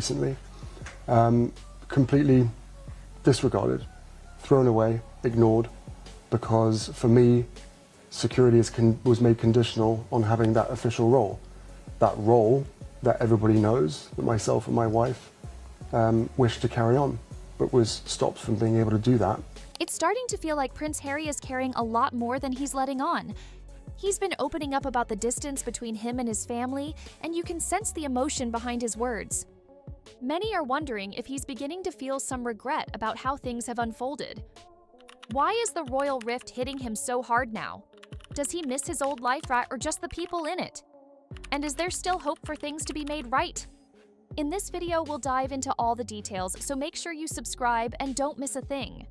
recently, completely disregarded, thrown away, ignored, because for me, security was made conditional on having that official role. That role that everybody knows, that myself and my wife wished to carry on, but was stopped from being able to do that. It's starting to feel like Prince Harry is carrying a lot more than he's letting on. He's been opening up about the distance between him and his family, and you can sense the emotion behind his words. Many are wondering if he's beginning to feel some regret about how things have unfolded. Why is the royal rift hitting him so hard now? Does he miss his old life or just the people in it? And is there still hope for things to be made right? In this video, we'll dive into all the details, so make sure you subscribe and don't miss a thing.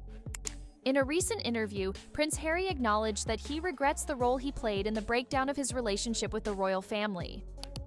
In a recent interview, Prince Harry acknowledged that he regrets the role he played in the breakdown of his relationship with the royal family.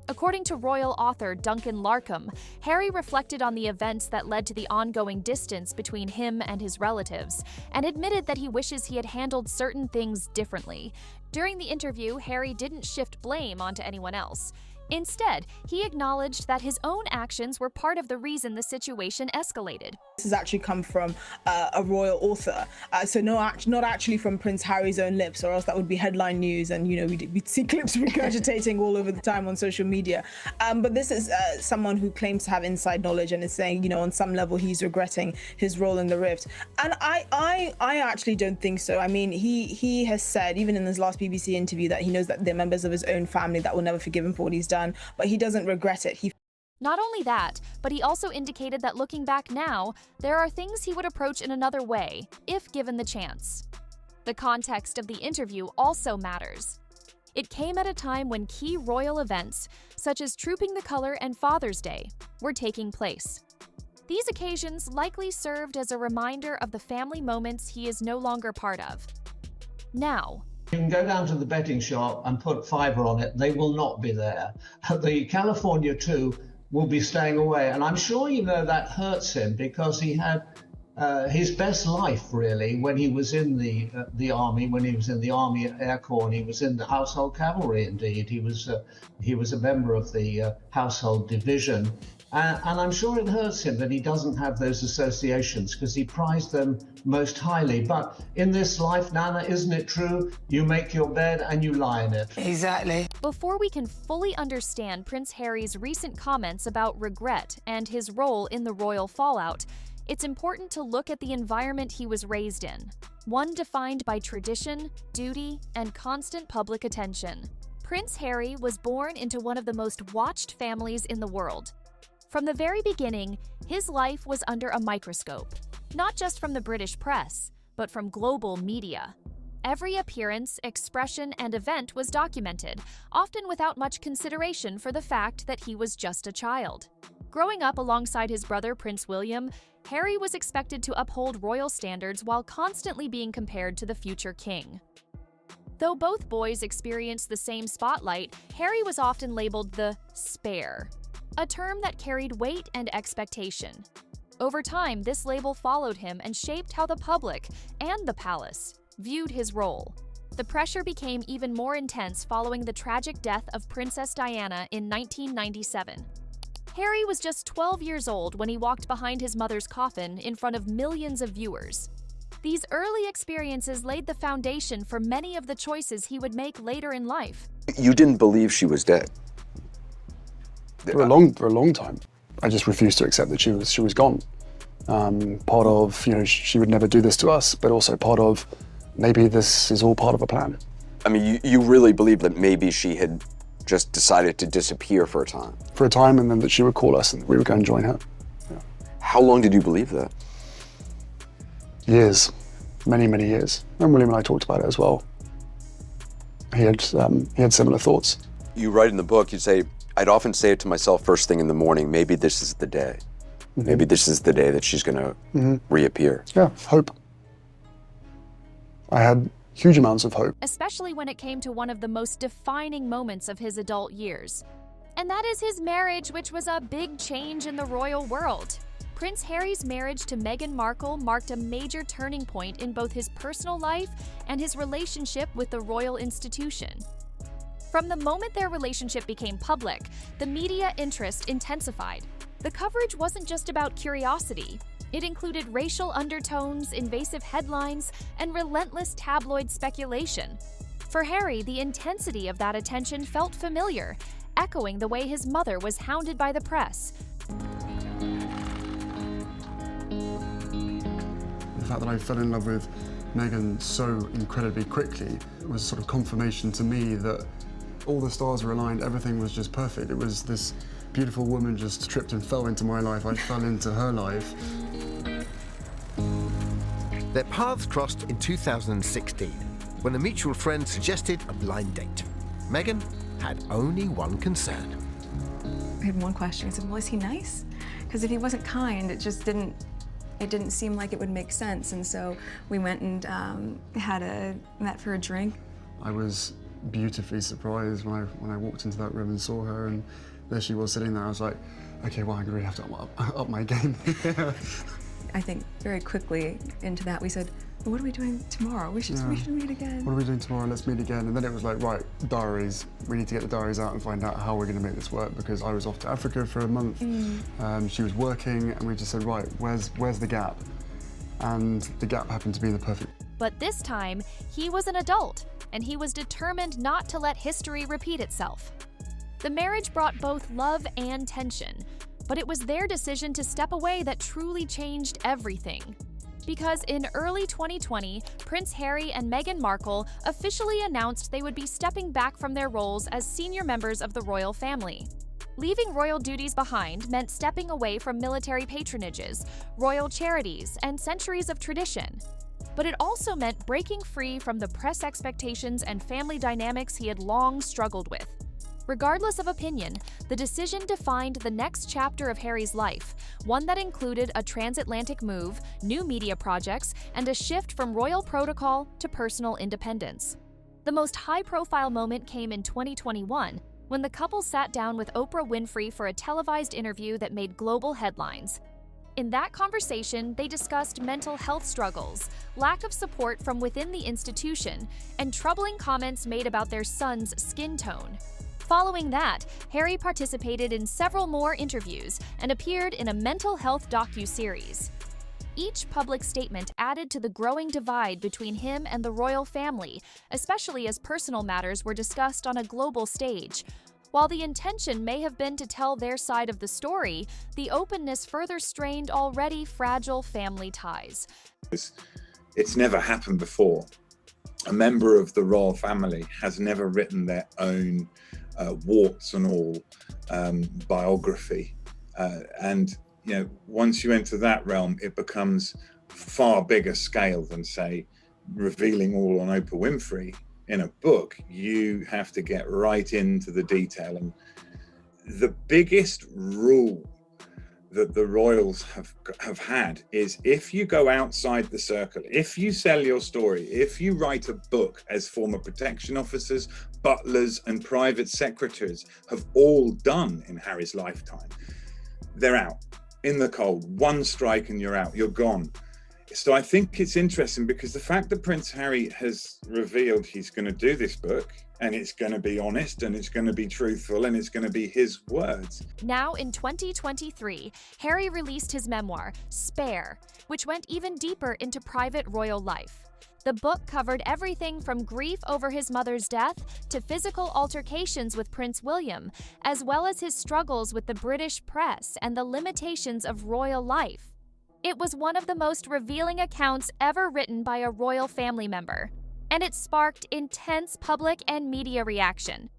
According to royal author Duncan Larcombe, Harry reflected on the events that led to the ongoing distance between him and his relatives, and admitted that he wishes he had handled certain things differently. During the interview, Harry didn't shift blame onto anyone else. Instead, he acknowledged that his own actions were part of the reason the situation escalated. This has actually come from a royal author, so not actually from Prince Harry's own lips, or else that would be headline news, and we'd see clips regurgitating all over the time on social media. But this is someone who claims to have inside knowledge and is saying, on some level he's regretting his role in the rift. And I actually don't think so. I mean, he has said, even in his last BBC interview, that he knows that they're members of his own family that will never forgive him for what he's done, but he doesn't regret it. Not only that, but he also indicated that looking back now, there are things he would approach in another way, if given the chance. The context of the interview also matters. It came at a time when key royal events, such as Trooping the Colour and Father's Day, were taking place. These occasions likely served as a reminder of the family moments he is no longer part of. Now, you can go down to the betting shop and put fiver on it. They will not be there. The California 2 will be staying away. And I'm sure that hurts him, because he had his best life, really, when he was in the Army, when he was in the Army Air Corps, and he was in the Household Cavalry, indeed. He was a member of the Household Division. And I'm sure it hurts him that he doesn't have those associations, because he prized them most highly. But in this life, Nana, isn't it true? You make your bed and you lie in it. Exactly. Before we can fully understand Prince Harry's recent comments about regret and his role in the royal fallout, it's important to look at the environment he was raised in, one defined by tradition, duty, and constant public attention. Prince Harry was born into one of the most watched families in the world. From the very beginning, his life was under a microscope, not just from the British press, but from global media. Every appearance, expression, and event was documented, often without much consideration for the fact that he was just a child. Growing up alongside his brother Prince William, Harry was expected to uphold royal standards while constantly being compared to the future king. Though both boys experienced the same spotlight, Harry was often labeled the spare, a term that carried weight and expectation. Over time, this label followed him and shaped how the public and the palace viewed his role. The pressure became even more intense following the tragic death of Princess Diana in 1997. Harry was just 12 years old when he walked behind his mother's coffin in front of millions of viewers. These early experiences laid the foundation for many of the choices he would make later in life. You didn't believe she was dead? For a long time, I just refused to accept that she was gone. Part of, she would never do this to us, but also part of, maybe this is all part of a plan. I mean, you really believe that maybe she had just decided to disappear for a time? For a time, and then that she would call us and we would go and join her. Yeah. How long did you believe that? Years, many, many years. And William and I talked about it as well. He had similar thoughts. You write in the book, you say, I'd often say it to myself first thing in the morning, maybe this is the day. Mm-hmm. Maybe this is the day that she's gonna reappear. Yeah, hope. I had huge amounts of hope. Especially when it came to one of the most defining moments of his adult years. And that is his marriage, which was a big change in the royal world. Prince Harry's marriage to Meghan Markle marked a major turning point in both his personal life and his relationship with the royal institution. From the moment their relationship became public, the media interest intensified. The coverage wasn't just about curiosity. It included racial undertones, invasive headlines, and relentless tabloid speculation. For Harry, the intensity of that attention felt familiar, echoing the way his mother was hounded by the press. The fact that I fell in love with Meghan so incredibly quickly was sort of confirmation to me that all the stars were aligned, everything was just perfect. It was this beautiful woman just tripped and fell into my life. I fell into her life. Their paths crossed in 2016, when a mutual friend suggested a blind date. Meghan had only one concern. I had one question. I said, well, is he nice? Because if he wasn't kind, it didn't seem like it would make sense. And so we went and met for a drink. I was beautifully surprised when I walked into that room and saw her, and there she was sitting there. I was like, okay, well, I really have to up my game. I think very quickly into that we said, well, what are we doing tomorrow? We should meet again. What are we doing tomorrow? Let's meet again. And then it was like, right, diaries. We need to get the diaries out and find out how we're going to make this work, because I was off to Africa for a month. She was working, and we just said, right, where's the gap? And the gap happened to be the perfect. But this time, he was an adult, and he was determined not to let history repeat itself. The marriage brought both love and tension, but it was their decision to step away that truly changed everything. Because in early 2020, Prince Harry and Meghan Markle officially announced they would be stepping back from their roles as senior members of the royal family. Leaving royal duties behind meant stepping away from military patronages, royal charities, and centuries of tradition. But it also meant breaking free from the press expectations and family dynamics he had long struggled with. Regardless of opinion, the decision defined the next chapter of Harry's life, one that included a transatlantic move, new media projects, and a shift from royal protocol to personal independence. The most high-profile moment came in 2021, when the couple sat down with Oprah Winfrey for a televised interview that made global headlines. In that conversation, they discussed mental health struggles, lack of support from within the institution, and troubling comments made about their son's skin tone. Following that, Harry participated in several more interviews and appeared in a mental health docu-series. Each public statement added to the growing divide between him and the royal family, especially as personal matters were discussed on a global stage. While the intention may have been to tell their side of the story, the openness further strained already fragile family ties. It's never happened before. A member of the royal family has never written their own warts and all biography, and once you enter that realm, it becomes far bigger scale than, say, revealing all on Oprah Winfrey in a book. You have to get right into the detail, and the biggest rule that the royals have had is, if you go outside the circle, if you sell your story, if you write a book, as former protection officers, butlers, and private secretaries have all done in Harry's lifetime, they're out in the cold. One strike and you're out, you're gone. So I think it's interesting, because the fact that Prince Harry has revealed he's going to do this book, and it's going to be honest, and it's going to be truthful, and it's going to be his words. Now in 2023, Harry released his memoir, Spare, which went even deeper into private royal life. The book covered everything from grief over his mother's death to physical altercations with Prince William, as well as his struggles with the British press and the limitations of royal life. It was one of the most revealing accounts ever written by a royal family member, and it sparked intense public and media reaction.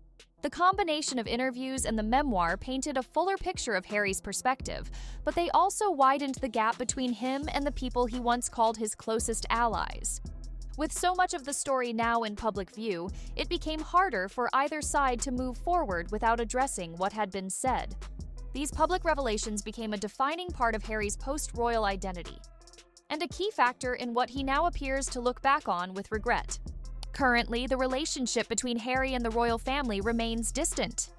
The combination of interviews and the memoir painted a fuller picture of Harry's perspective, but they also widened the gap between him and the people he once called his closest allies. With so much of the story now in public view, it became harder for either side to move forward without addressing what had been said. These public revelations became a defining part of Harry's post-royal identity, and a key factor in what he now appears to look back on with regret. Currently, the relationship between Harry and the royal family remains distant.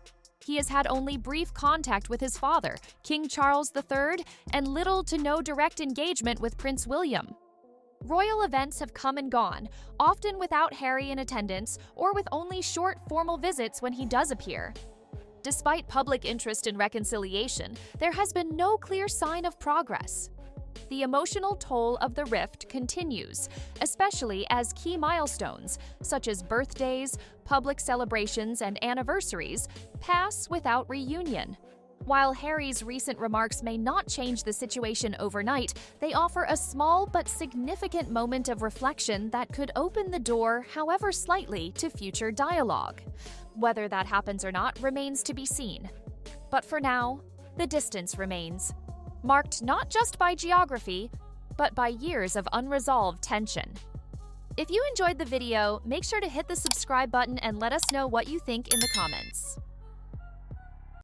He has had only brief contact with his father, King Charles III, and little to no direct engagement with Prince William. Royal events have come and gone, often without Harry in attendance or with only short formal visits when he does appear. Despite public interest in reconciliation, there has been no clear sign of progress. The emotional toll of the rift continues, especially as key milestones, such as birthdays, public celebrations, and anniversaries, pass without reunion. While Harry's recent remarks may not change the situation overnight, they offer a small but significant moment of reflection that could open the door, however slightly, to future dialogue. Whether that happens or not remains to be seen. But for now, the distance remains, marked not just by geography, but by years of unresolved tension. If you enjoyed the video, make sure to hit the subscribe button and let us know what you think in the comments.